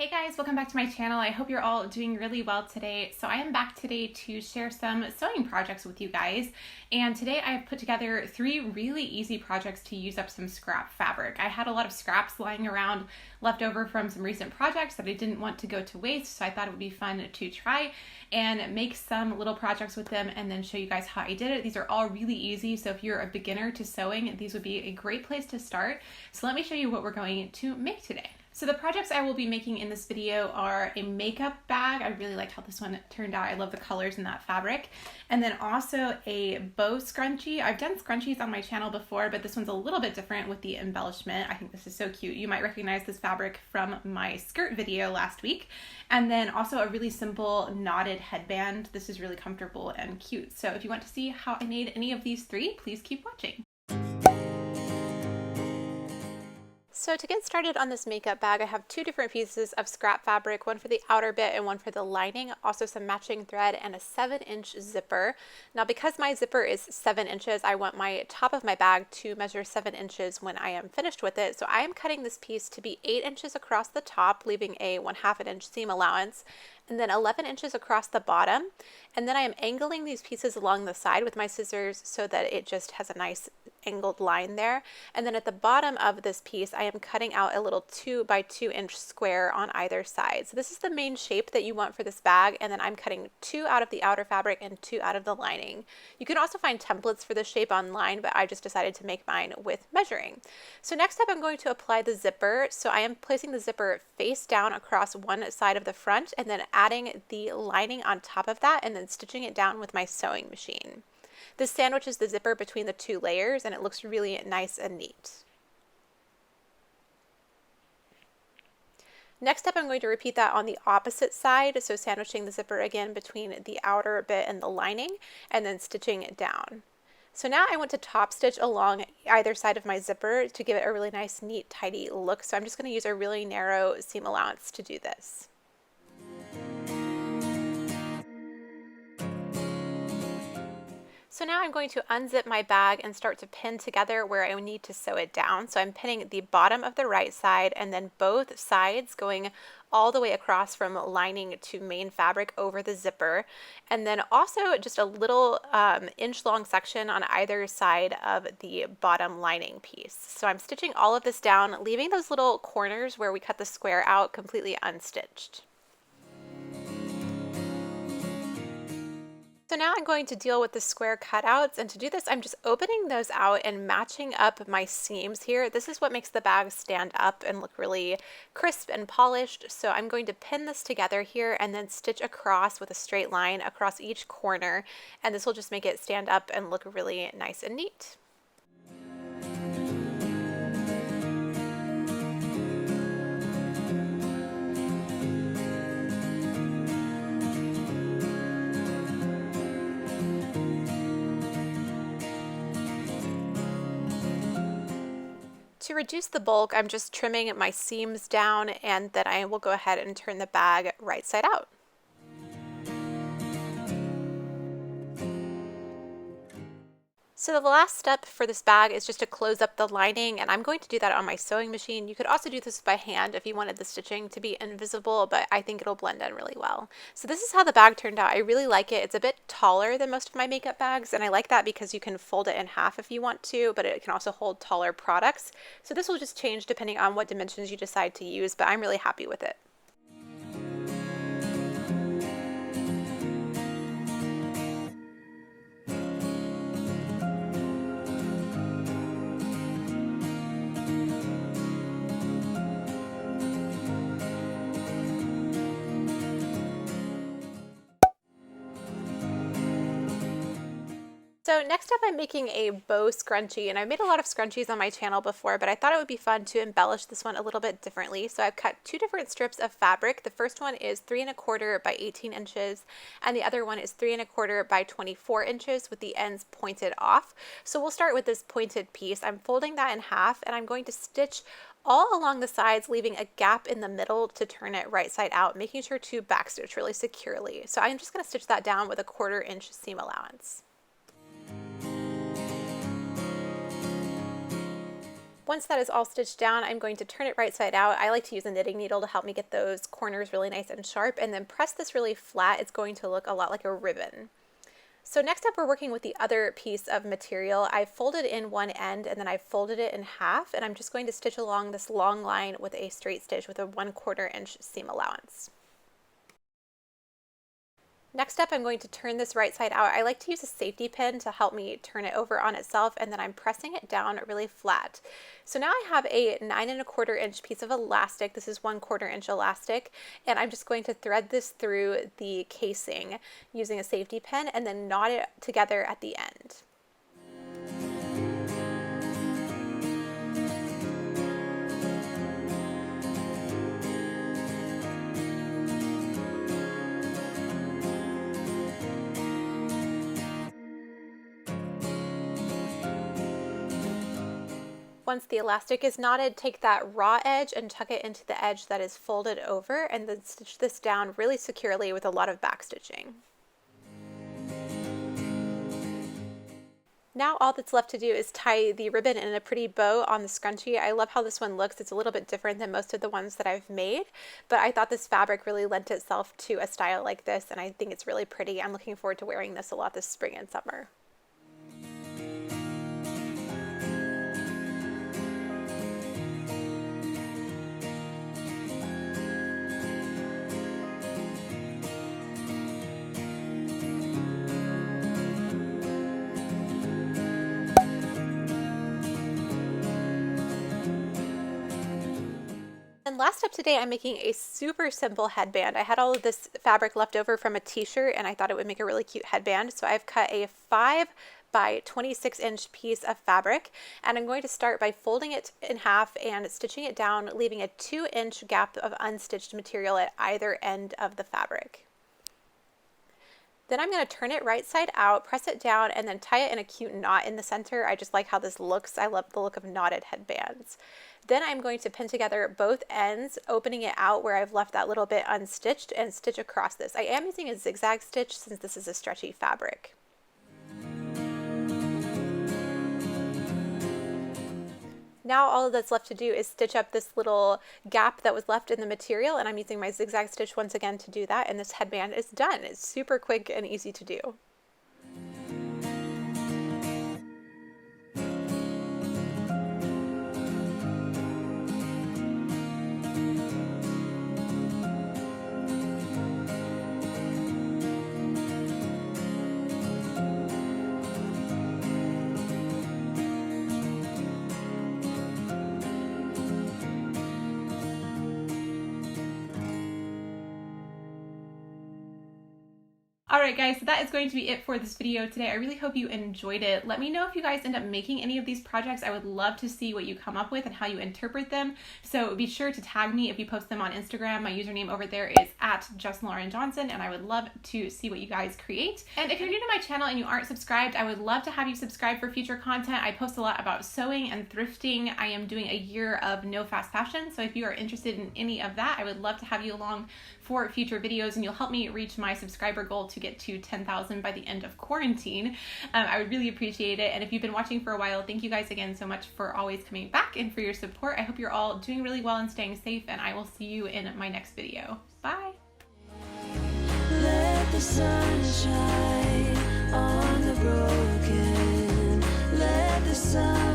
Hey guys, welcome back to my channel. I hope you're all doing really well today. So I am back today to share some sewing projects with you guys. And today I have put together 3 really easy projects to use up some scrap fabric. I had a lot of scraps lying around left over from some recent projects that I didn't want to go to waste. So I thought it would be fun to try and make some little projects with them and then show you guys how I did it. These are all really easy. So if you're a beginner to sewing, these would be a great place to start. So let me show you what we're going to make today. So the projects I will be making in this video are a makeup bag. I really liked how this one turned out. I love the colors in that fabric. And then also a bow scrunchie. I've done scrunchies on my channel before, but this one's a little bit different with the embellishment. I think this is so cute. You might recognize this fabric from my skirt video last week. And then also a really simple knotted headband. This is really comfortable and cute. So if you want to see how I made any of these 3, please keep watching. So to get started on this makeup bag, I have 2 different pieces of scrap fabric, one for the outer bit and one for the lining, also some matching thread and a 7-inch zipper. Now because my zipper is 7 inches, I want my top of my bag to measure 7 inches when I am finished with it. So I am cutting this piece to be 8 inches across the top, leaving a 1/2 inch seam allowance, and then 11 inches across the bottom. And then I am angling these pieces along the side with my scissors so that it just has a nice angled line there. And then at the bottom of this piece, I am cutting out a little 2 by 2 inch square on either side. So this is the main shape that you want for this bag. And then I'm cutting 2 out of the outer fabric and 2 out of the lining. You can also find templates for this shape online, but I just decided to make mine with measuring. So next up, I'm going to apply the zipper. So I am placing the zipper face down across one side of the front and then adding the lining on top of that and then stitching it down with my sewing machine. This sandwiches the zipper between the 2 layers and it looks really nice and neat. Next up, I'm going to repeat that on the opposite side, so sandwiching the zipper again between the outer bit and the lining and then stitching it down. So now I want to top stitch along either side of my zipper to give it a really nice, neat, tidy look. So I'm just going to use a really narrow seam allowance to do this. So now I'm going to unzip my bag and start to pin together where I need to sew it down. So I'm pinning the bottom of the right side and then both sides going all the way across from lining to main fabric over the zipper. And then also just a little inch long section on either side of the bottom lining piece. So I'm stitching all of this down, leaving those little corners where we cut the square out completely unstitched. So now I'm going to deal with the square cutouts, and to do this I'm just opening those out and matching up my seams here. This is what makes the bag stand up and look really crisp and polished. So I'm going to pin this together here and then stitch across with a straight line across each corner, and this will just make it stand up and look really nice and neat. To reduce the bulk, I'm just trimming my seams down and then I will go ahead and turn the bag right side out. So the last step for this bag is just to close up the lining, and I'm going to do that on my sewing machine. You could also do this by hand if you wanted the stitching to be invisible, but I think it'll blend in really well. So this is how the bag turned out. I really like it. It's a bit taller than most of my makeup bags, and I like that because you can fold it in half if you want to, but it can also hold taller products. So this will just change depending on what dimensions you decide to use, but I'm really happy with it. So next up I'm making a bow scrunchie, and I've made a lot of scrunchies on my channel before, but I thought it would be fun to embellish this one a little bit differently. So I've cut 2 different strips of fabric. The first one is 3 1/4 by 18 inches and the other one is 3 1/4 by 24 inches with the ends pointed off. So we'll start with this pointed piece. I'm folding that in half and I'm going to stitch all along the sides, leaving a gap in the middle to turn it right side out, making sure to backstitch really securely. So I'm just going to stitch that down with a 1/4 inch seam allowance. Once that is all stitched down, I'm going to turn it right side out. I like to use a knitting needle to help me get those corners really nice and sharp, and then press this really flat. It's going to look a lot like a ribbon. So next up, we're working with the other piece of material. I folded in one end and then I folded it in half, and I'm just going to stitch along this long line with a straight stitch with a 1/4 inch seam allowance. Next up, I'm going to turn this right side out. I like to use a safety pin to help me turn it over on itself, and then I'm pressing it down really flat. So now I have a 9¼ inch piece of elastic. This is 1/4 inch elastic, and I'm just going to thread this through the casing using a safety pin and then knot it together at the end. Once the elastic is knotted, take that raw edge and tuck it into the edge that is folded over, and then stitch this down really securely with a lot of back stitching. Now all that's left to do is tie the ribbon in a pretty bow on the scrunchie. I love how this one looks. It's a little bit different than most of the ones that I've made, but I thought this fabric really lent itself to a style like this, and I think it's really pretty. I'm looking forward to wearing this a lot this spring and summer. And last up today, I'm making a super simple headband. I had all of this fabric left over from a t-shirt, and I thought it would make a really cute headband. So I've cut a 5 by 26 inch piece of fabric, and I'm going to start by folding it in half and stitching it down, leaving a 2-inch gap of unstitched material at either end of the fabric. Then I'm going to turn it right side out, press it down, and then tie it in a cute knot in the center. I just like how this looks. I love the look of knotted headbands. Then I'm going to pin together both ends, opening it out where I've left that little bit unstitched, and stitch across this. I am using a zigzag stitch since this is a stretchy fabric. Now all that's left to do is stitch up this little gap that was left in the material, and I'm using my zigzag stitch once again to do that, and this headband is done. It's super quick and easy to do. Alright guys, so that is going to be it for this video today. I really hope you enjoyed it. Let me know if you guys end up making any of these projects. I would love to see what you come up with and how you interpret them. So be sure to tag me if you post them on Instagram. My username over there is @JustLaurenJohnson, and I would love to see what you guys create. And if you're new to my channel and you aren't subscribed, I would love to have you subscribe for future content. I post a lot about sewing and thrifting. I am doing a year of no fast fashion, so if you are interested in any of that, I would love to have you along for future videos, and you'll help me reach my subscriber goal to get to 10,000 by the end of quarantine. I would really appreciate it. And if you've been watching for a while, thank you guys again so much for always coming back and for your support. I hope you're all doing really well and staying safe, and I will see you in my next video. Bye. Let the sun shine on the broken. Let the sun